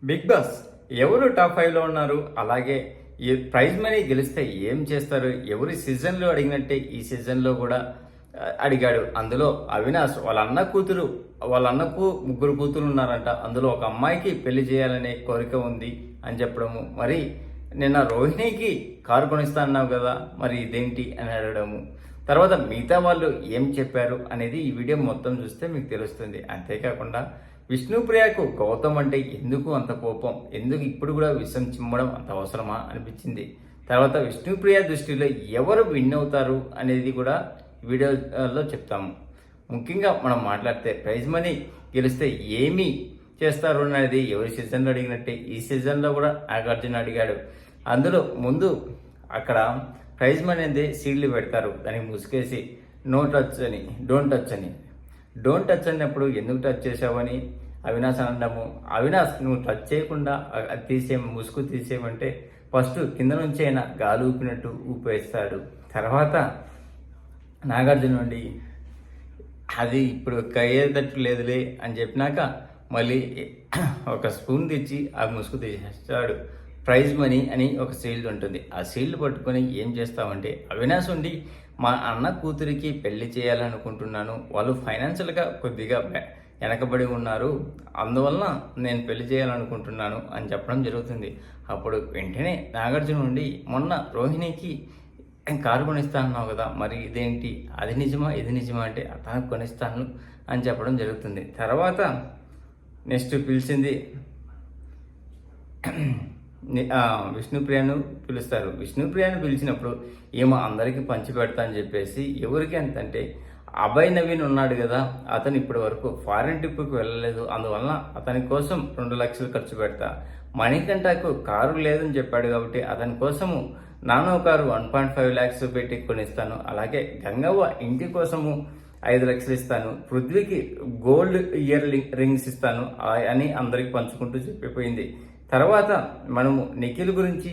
Big boss ఎవరు top 5లో ఉన్నారు? అలాగే ఈ ప్రైజ్ మనీ గెలిస్తే ఏం చేస్తారు? ఎవరి సీజన్లో అడిగినట్టే ఈ సీజన్లో కూడా అడిగాడు. అందులో అవినాష్ వాళ్ళ అన్నకు ముగ్గురు కూతురు ఉన్నారంట. అందులో ఒక అమ్మాయికి పెళ్లి చేయాలనే కోరిక ఉంది అని చెప్పడము. మరి నిన్న రోహిణికి కారు కొనిస్తా అన్నావు కదా, మరి ఇదేంటి అని అడగడము. తర్వాత మిగతా వాళ్ళు ఏం చెప్పారు అనేది ఈ వీడియో మొత్తం చూస్తే మీకు తెలుస్తుంది. అంతేకాకుండా విష్ణుప్రియకు గౌతమ్ అంటే ఎందుకు అంత కోపం, ఎందుకు ఇప్పుడు కూడా విషం చిమ్మడం అంత అవసరమా అనిపించింది. తర్వాత విష్ణుప్రియ దృష్టిలో ఎవరు విన్ అవుతారు అనేది కూడా వీడియోలో చెప్తాము. ముఖ్యంగా మనం మాట్లాడితే ప్రైజ్ మనీ గెలిస్తే ఏమి చేస్తారు అనేది ఎవరి సీజన్లో అడిగినట్టే ఈ సీజన్లో కూడా నాగార్జున అడిగాడు. అందులో ముందు అక్కడ ప్రైజ్ మనీ అనేది సీడ్లు పెడతారు, దానికి ముసుకేసి నో టచ్ అని, డోంట్ టచ్ అన్నప్పుడు ఎందుకు టచ్ చేసావని అవినాష్ అనడము. అవినాష్ నువ్వు టచ్ చేయకుండా ముసుగు తీసేయమంటే ఫస్ట్ కింద నుంచి అయినా గాలి ఊపినట్టు ఊపేస్తాడు. తర్వాత నాగార్జున నుండి అది ఇప్పుడు అయ్యేటట్టు లేదులే అని చెప్పినాక మళ్ళీ ఒక స్పూన్ తెచ్చి ఆ ముసుగు తీసేస్తాడు. ప్రైజ్ మనీ అని ఒక సీల్డ్ ఉంటుంది. ఆ సీల్డ్ పట్టుకొని ఏం చేస్తామంటే, అవినాష్ ఉండి మా అన్న కూతురికి పెళ్లి చేయాలనుకుంటున్నాను, వాళ్ళు ఫైనాన్షియల్గా కొద్దిగా వెనకబడి ఉన్నారు, అందువలన నేను పెళ్లి చేయాలనుకుంటున్నాను అని చెప్పడం జరుగుతుంది. అప్పుడు వెంటనే నాగార్జున నుండి మొన్న రోహిణికి కారు కొనిస్తా అన్నావు కదా, మరి ఇదేంటి, అది నిజమా ఇది నిజమా అంటే తనకు కొనిస్తాను అని చెప్పడం జరుగుతుంది. తర్వాత నెక్స్ట్ పిలిచింది విష్ణుప్రియను పిలుస్తారు. విష్ణుప్రియను పిలిచినప్పుడు ఏమో అందరికీ పంచి పెడతా అని చెప్పేసి, ఎవరికి అంటే అభయ్ నవీన్ ఉన్నాడు కదా, అతను ఇప్పటి వరకు ఫారెన్ ట్రిప్కి వెళ్ళలేదు, అందువలన అతని కోసం 2 లక్షలు ఖర్చు పెడతా. మణికంఠకు కారు లేదని చెప్పాడు కాబట్టి అతని కోసము నానో కారు 1.5 lakhs పెట్టి కొనిస్తాను. అలాగే గంగవ్వ ఇంటి కోసము 5 లక్షలు ఇస్తాను. పృథ్వీకి గోల్డ్ ఇయర్ రింగ్స్ ఇస్తాను అని అందరికి పంచుకుంటూ చెప్పిపోయింది. తర్వాత మనము నిఖిల్ గురించి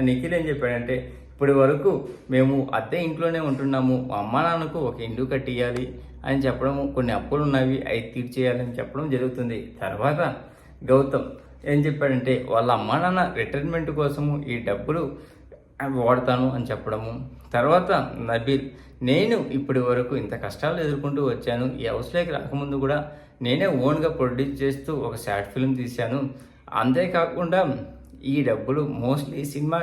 నిఖిల్ ఏం చెప్పాడంటే, ఇప్పటి వరకు మేము అద్దె ఇంట్లోనే ఉంటున్నాము, మా అమ్మా నాన్నకు ఒక ఇల్లు కట్టియాలి అని చెప్పడము, కొన్ని అప్పులు ఉన్నవి అవి తీర్చేయాలని చెప్పడం జరుగుతుంది. తర్వాత గౌతమ్ ఏం చెప్పాడంటే, వాళ్ళ అమ్మా నాన్న రిటైర్మెంట్ కోసము ఈ డబ్బులు వాడతాను అని చెప్పడము. తర్వాత నబీల్, నేను ఇప్పటి వరకు ఇంత కష్టాలు ఎదుర్కొంటూ వచ్చాను, ఈ హౌస్లోకి రాకముందు కూడా నేనే ఓన్గా ప్రొడ్యూస్ చేస్తూ ఒక షార్ట్ ఫిల్మ్ తీశాను, అంతేకాకుండా ఈ డబ్బులు మోస్ట్లీ సినిమా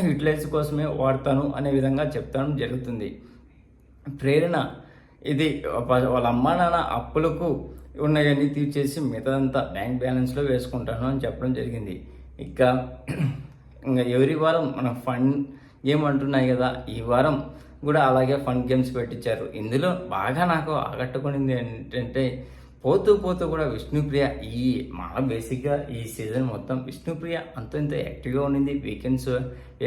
యూటిలైజ్ కోసమే వాడతాను అనే విధంగా చెప్తాను జరుగుతుంది. ప్రేరణ, ఇది వాళ్ళ అమ్మా నాన్న అప్పులకు ఉన్నాయన్నీ తీర్చేసి మిగతాదంతా బ్యాంక్ బ్యాలెన్స్లో వేసుకుంటాను అని చెప్పడం జరిగింది. ఇంకా ఎవరి వారం మన ఫన్ గేమ్ అంటున్నాయి కదా, ఈ వారం కూడా అలాగే ఫన్ గేమ్స్ పెట్టించారు. ఇందులో బాగా నాకు ఆకట్టుకునింది ఏంటంటే, పోతూ కూడా విష్ణుప్రియ బేసిక్గా ఈ సీజన్ మొత్తం విష్ణుప్రియ ఇంత యాక్టివ్గా ఉండింది. వీకెండ్స్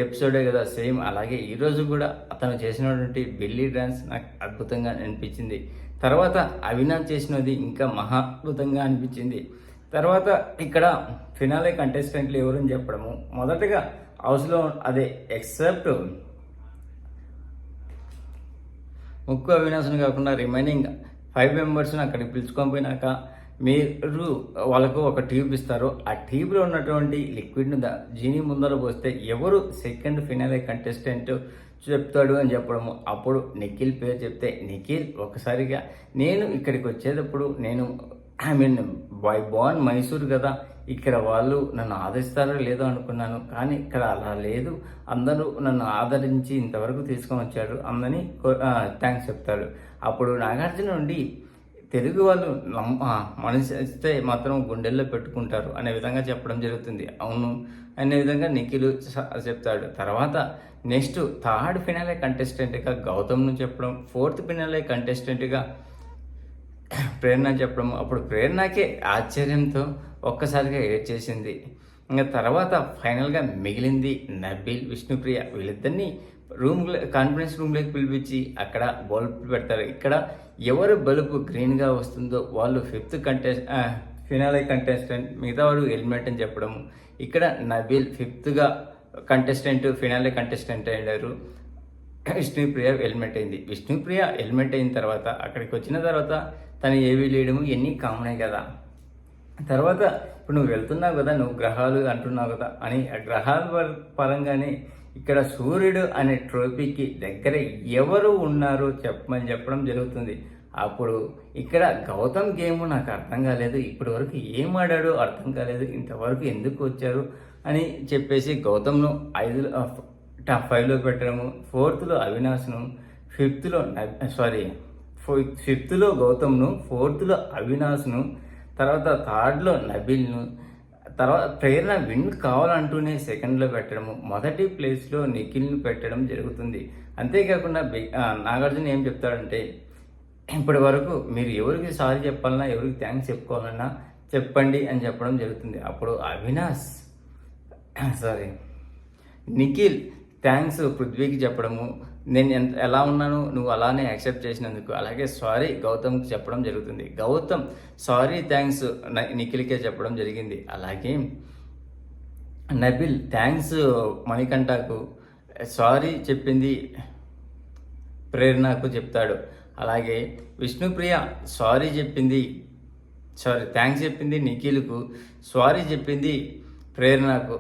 ఎపిసోడే కదా సేమ్, అలాగే ఈరోజు కూడా అతను చేసినటువంటి బెల్లీ డ్యాన్స్ నాకు అద్భుతంగా అనిపించింది. తర్వాత అవినాష్ చేసినది ఇంకా మహా అద్భుతంగా అనిపించింది. తర్వాత ఇక్కడ ఫినాలే కంటెస్టెంట్లు ఎవరని చెప్పడము, మొదటగా హౌస్లో ఎక్సెప్ట్ ముక్కు అవినాష్ని కాకుండా రిమైనింగ్ 5 మెంబర్స్ని అక్కడికి పిలుచుకొని పోయినాక మీరు వాళ్ళకు ఒక ట్యూబ్ ఇస్తారు. ఆ ట్యూబ్లో ఉన్నటువంటి లిక్విడ్ను జీని ముందర పోస్తే ఎవరు సెకండ్ ఫినాలే కంటెస్టెంట్ చెప్తాడు అని చెప్పడము. అప్పుడు నిఖిల్ పేరు చెప్తే, నిఖిల్ ఒకసారిగా నేను ఇక్కడికి వచ్చేటప్పుడు బై బాన్ మైసూర్ కదా, ఇక్కడ వాళ్ళు నన్ను ఆదరిస్తారో లేదో అనుకున్నాను, కానీ ఇక్కడ అలా లేదు, అందరూ నన్ను ఆదరించి ఇంతవరకు తీసుకొని వచ్చాడు అందరినీ థ్యాంక్స్ చెప్తాడు. అప్పుడు నాగార్జున నుండి తెలుగు వాళ్ళు మనసు ఇస్తే మాత్రం గుండెల్లో పెట్టుకుంటారు అనే విధంగా చెప్పడం జరుగుతుంది. అవును అనే విధంగా నిఖిల్ చెప్తాడు. తర్వాత నెక్స్ట్ థర్డ్ ఫినాలే కంటెస్టెంట్గా గౌతమ్ను చెప్పడం, 4th ఫినాలే కంటెస్టెంట్గా ప్రేరణ చెప్పడం. అప్పుడు ప్రేరణకే ఆశ్చర్యంతో ఒక్కసారిగా ఏడ్చేసింది. ఇంకా తర్వాత ఫైనల్గా మిగిలింది నబీల్, విష్ణుప్రియ. వీళ్ళిద్దరినీ కాన్ఫరెన్స్ రూమ్లోకి పిలిపించి అక్కడ బల్బు పెడతారు. ఇక్కడ ఎవరు బల్బు గ్రీన్గా వస్తుందో వాళ్ళు 5th ఫినాలే కంటెస్టెంట్, మిగతా వాడు ఎలిమినేట్ అని చెప్పడము. ఇక్కడ Nabeel 5th contestant finale contestant అయ్యారు. విష్ణుప్రియ ఎలిమినేట్ అయింది. విష్ణుప్రియ ఎలిమినేట్ అయిన తర్వాత అక్కడికి వచ్చిన తర్వాత తను ఏవి లేయడము ఇవన్నీ కామనే కదా. తర్వాత ఇప్పుడు నువ్వు వెళ్తున్నావు కదా, నువ్వు గ్రహాలు అంటున్నావు కదా అని ఆ గ్రహాల పరంగానే ఇక్కడ సూర్యుడు అనే ట్రోఫీకి దగ్గర ఎవరు ఉన్నారో చెప్పడం జరుగుతుంది. అప్పుడు ఇక్కడ గౌతమ్ గేమ్ నాకు అర్థం కాలేదు, ఇప్పటి వరకు ఏం ఆడాడో అర్థం కాలేదు, ఇంతవరకు ఎందుకు వచ్చారు అని చెప్పేసి గౌతమ్ను టాప్ 5లో పెట్టడము, 4th అవినాష్ను, 5th గౌతమ్ను, 4th అవినాష్ను, తర్వాత 3rd నబిల్ను, తర్వాత ప్రేరణ విన్ కావాలంటూనే 2nd పెట్టడము, మొదటి ప్లేస్లో నిఖిల్ను పెట్టడం జరుగుతుంది. అంతేకాకుండా నాగార్జున ఏం చెప్తాడంటే, ఇప్పటి వరకు మీరు ఎవరికి సారీ చెప్పాలన్నా, ఎవరికి థ్యాంక్స్ చెప్పుకోవాలన్నా చెప్పండి అని చెప్పడం జరుగుతుంది. అప్పుడు నిఖిల్ థ్యాంక్స్ పృథ్వీకి చెప్పడము, నేను ఎలా ఉన్నాను నువ్వు అలానే యాక్సెప్ట్ చేసినందుకు, అలాగే సారీ గౌతమ్కి చెప్పడం జరుగుతుంది. గౌతమ్ సారీ థ్యాంక్స్ నిఖిల్కే చెప్పడం జరిగింది. అలాగే నబిల్ థ్యాంక్స్ మణికంఠకు, సారీ చెప్పింది ప్రేరణకు చెప్తాడు. అలాగే విష్ణుప్రియ థ్యాంక్స్ చెప్పింది నిఖిల్కు, సారీ చెప్పింది ప్రేరణకు,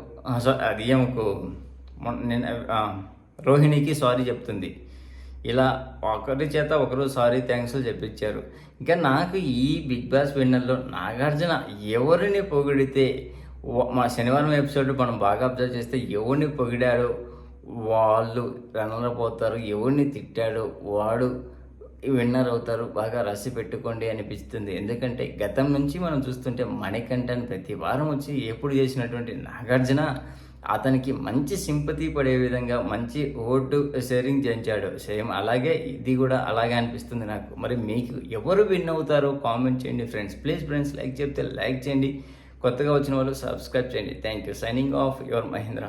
రోహిణికి సారీ చెప్తుంది. ఇలా ఒకరి చేత ఒకరు సారీ థ్యాంక్స్ చెప్పించారు. ఇంకా నాకు ఈ బిగ్ బాస్ విన్నర్లో నాగార్జున ఎవరిని పొగిడితే, మా శనివారం ఎపిసోడ్ మనం బాగా అబ్జర్వ్ చేస్తే ఎవరిని పొగిడాడో వాళ్ళు రన్నర్ పోతారు, ఎవరిని తిట్టాడో వాడు విన్నర్ అవుతారు. బాగా రాసి పెట్టుకోండి అనిపిస్తుంది. ఎందుకంటే గతం నుంచి మనం చూస్తుంటే మణికంఠన్ ప్రతి వారం వచ్చి ఎప్పుడు చేసినటువంటి నాగార్జున అతనికి మంచి సింపతి పడే విధంగా మంచి ఓటు షేరింగ్ చేయించాడు. సేమ్ అలాగే ఇది కూడా అలాగే అనిపిస్తుంది నాకు. మరి మీకు ఎవరు విన్ అవుతారో కామెంట్ చేయండి ఫ్రెండ్స్. ప్లీజ్ ఫ్రెండ్స్, లైక్ చెప్తే లైక్ చేయండి, కొత్తగా వచ్చిన వాళ్ళు సబ్స్క్రైబ్ చేయండి. Thank you. Signing off your Mahindra.